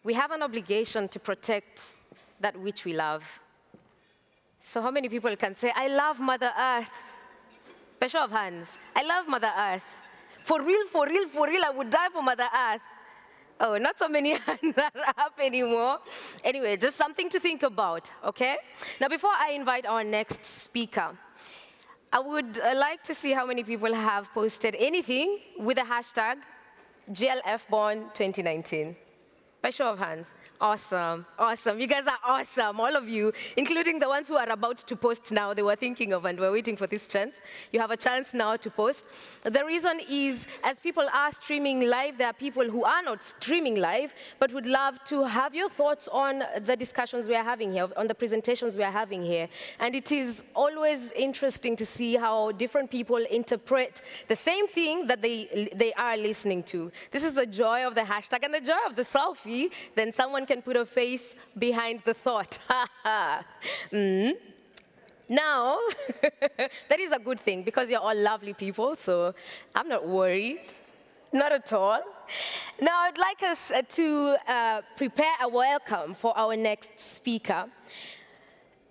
we have an obligation to protect that which we love. So how many people can say, I love Mother Earth? By show of hands, I love Mother Earth. For real, for real, for real, I would die for Mother Earth. Oh, not so many hands are up anymore. Anyway, just something to think about, okay? Now, before I invite our next speaker, I would like to see how many people have posted anything with the hashtag GLFBonn 2019. By show of hands. Awesome, awesome. You guys are awesome, all of you, including the ones who are about to post now. They were thinking of and were waiting for this chance. You have a chance now to post. The reason is, as people are streaming live, there are people who are not streaming live, but would love to have your thoughts on the discussions we are having here, on the presentations we are having here. And it is always interesting to see how different people interpret the same thing that they are listening to. This is the joy of the hashtag and the joy of the selfie. Then someone can put a face behind the thought. Now, that is a good thing because you're all lovely people, so I'm not worried, not at all. Now, I'd like us to prepare a welcome for our next speaker,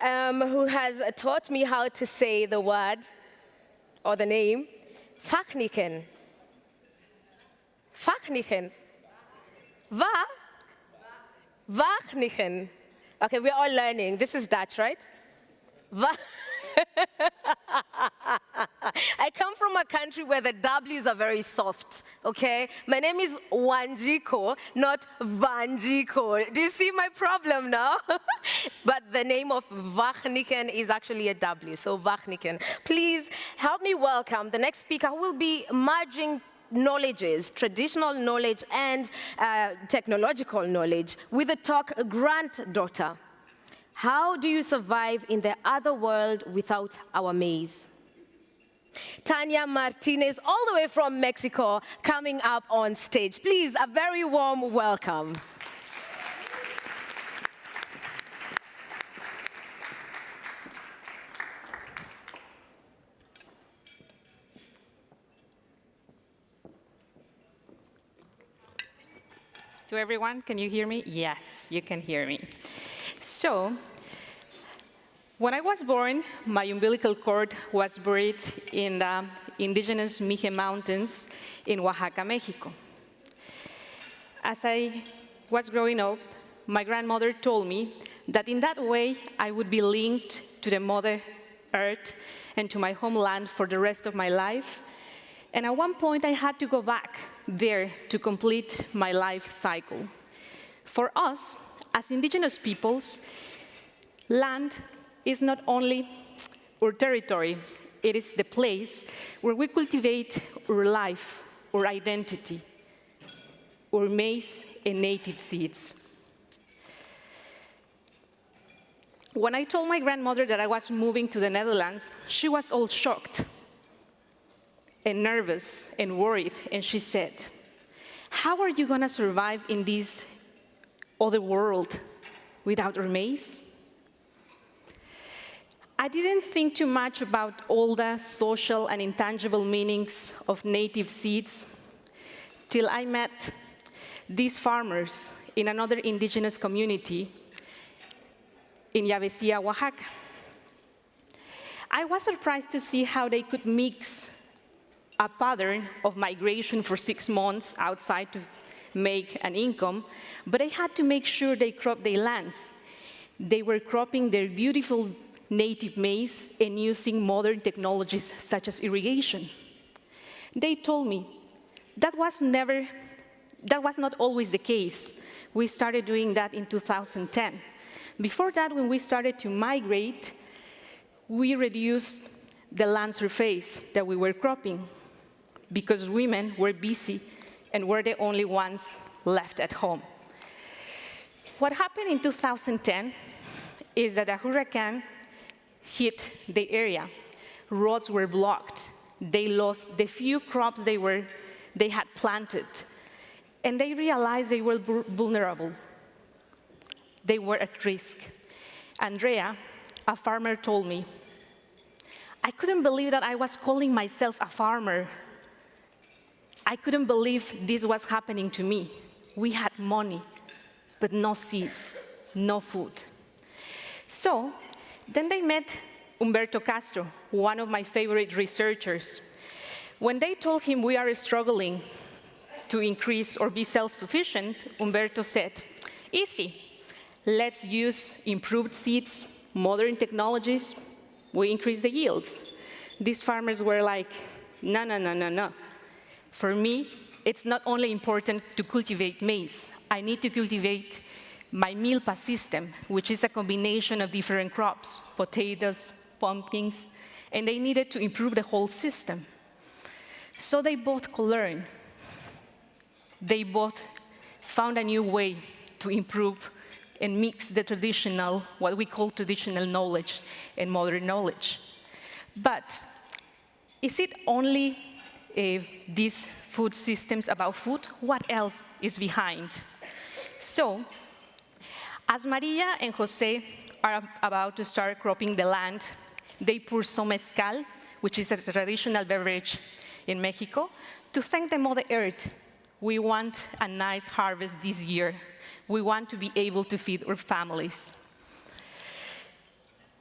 who has taught me how to say the word or the name, Fachniken. Fachniken. Wachnichen. Okay, we're all learning. This is Dutch, right? I come from a country where the W's are very soft, okay? My name is Wanjiko, not Vanjiko. Do you see my problem now? But the name of Wachnichen is actually a W, so Wachnichen. Please help me welcome the next speaker who will be merging knowledges, traditional knowledge and technological knowledge with the talk Granddaughter. How do you survive in the other world without our maize? Tanya Martinez, all the way from Mexico, coming up on stage. Please, a very warm welcome. To everyone, can you hear me? Yes, you can hear me. So, when I was born, my umbilical cord was buried in the indigenous Mije Mountains in Oaxaca, Mexico. As I was growing up, my grandmother told me that in that way I would be linked to the Mother Earth and to my homeland for the rest of my life. And at one point, I had to go back there to complete my life cycle. For us, as indigenous peoples, land is not only our territory, it is the place where we cultivate our life, our identity, our maize and native seeds. When I told my grandmother that I was moving to the Netherlands, she was all shocked and nervous and worried, and she said, how are you gonna survive in this other world without our maize? I didn't think too much about all the social and intangible meanings of native seeds till I met these farmers in another indigenous community in Yavesía, Oaxaca. I was surprised to see how they could mix a pattern of migration for 6 months outside to make an income, but they had to make sure they cropped their lands. They were cropping their beautiful native maize and using modern technologies such as irrigation. They told me that was not always the case. We started doing that in 2010. Before that, when we started to migrate, we reduced the land surface that we were cropping, because women were busy and were the only ones left at home. What happened in 2010 is that a hurricane hit the area. Roads were blocked. They lost the few crops they had planted, and they realized they were vulnerable. They were at risk. Andrea, a farmer, told me, I couldn't believe that I was calling myself a farmer. I couldn't believe this was happening to me. We had money. but no seeds, no food. So then they met Humberto Castro, one of my favorite researchers. When they told him we are struggling to increase or be self-sufficient, Humberto said, easy, let's use improved seeds, modern technologies, we increase the yields. These farmers were like, no, no, no, no, no. For me, it's not only important to cultivate maize, I need to cultivate my milpa system, which is a combination of different crops, potatoes, pumpkins, and they needed to improve the whole system. So they both could learn. They both found a new way to improve and mix the traditional, what we call traditional knowledge, and modern knowledge. But is it only these food systems about food? What else is behind? So, as Maria and Jose are about to start cropping the land, they pour some mezcal, which is a traditional beverage in Mexico, to thank the Mother Earth. We want a nice harvest this year. We want to be able to feed our families.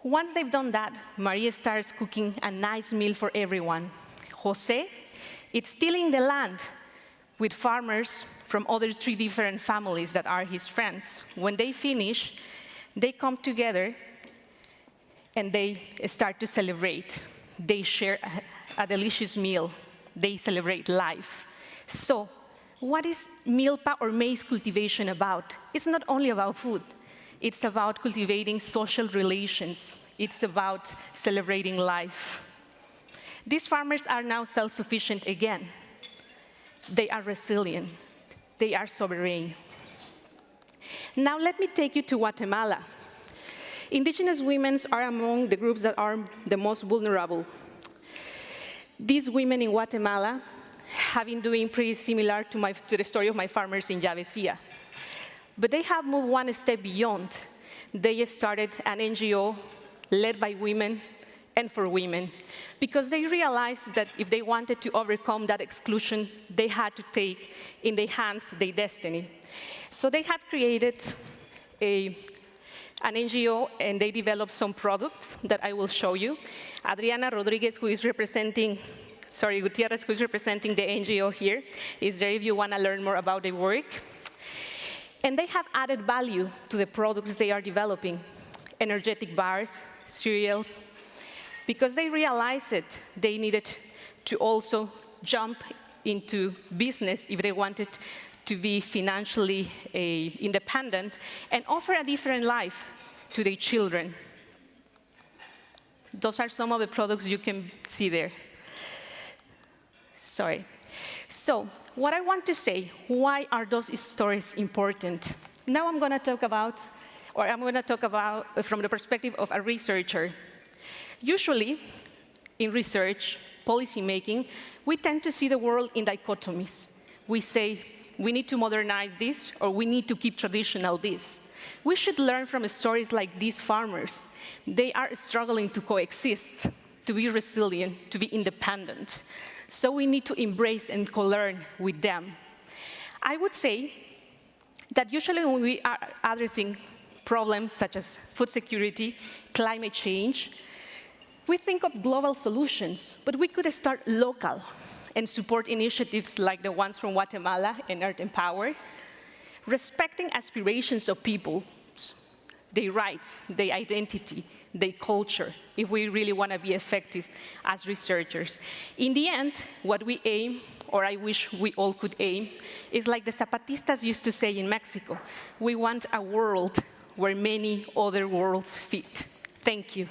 Once they've done that, Maria starts cooking a nice meal for everyone. Jose is tilling the land with farmers from other 3 different families that are his friends. When they finish, they come together and they start to celebrate. They share a delicious meal. They celebrate life. So, what is milpa or maize cultivation about? It's not only about food. It's about cultivating social relations. It's about celebrating life. These farmers are now self-sufficient again. They are resilient. They are sovereign. Now let me take you to Guatemala. Indigenous women are among the groups that are the most vulnerable. These women in Guatemala have been doing pretty similar to the story of my farmers in Yabesia. But they have moved one step beyond. They started an NGO led by women and for women, because they realized that if they wanted to overcome that exclusion, they had to take in their hands their destiny. So they have created an NGO, and they developed some products that I will show you. Adriana Rodriguez, who is representing, Gutierrez, who is representing the NGO here, is there if you want to learn more about their work. And they have added value to the products they are developing, energetic bars, cereals, because they realized that they needed to also jump into business if they wanted to be financially independent and offer a different life to their children. Those are some of the products you can see there. Sorry. So, what I want to say, why are those stories important? Now I'm going to talk about from the perspective of a researcher. Usually, in research, policy making, we tend to see the world in dichotomies. We say, we need to modernize this, or we need to keep traditional this. We should learn from stories like these farmers. They are struggling to coexist, to be resilient, to be independent. So we need to embrace and co-learn with them. I would say that usually when we are addressing problems such as food security, climate change, we think of global solutions, but we could start local and support initiatives like the ones from Guatemala and Earth and Power, respecting aspirations of people, their rights, their identity, their culture, if we really want to be effective as researchers. In the end, what we aim, or I wish we all could aim, is like the Zapatistas used to say in Mexico, we want a world where many other worlds fit. Thank you.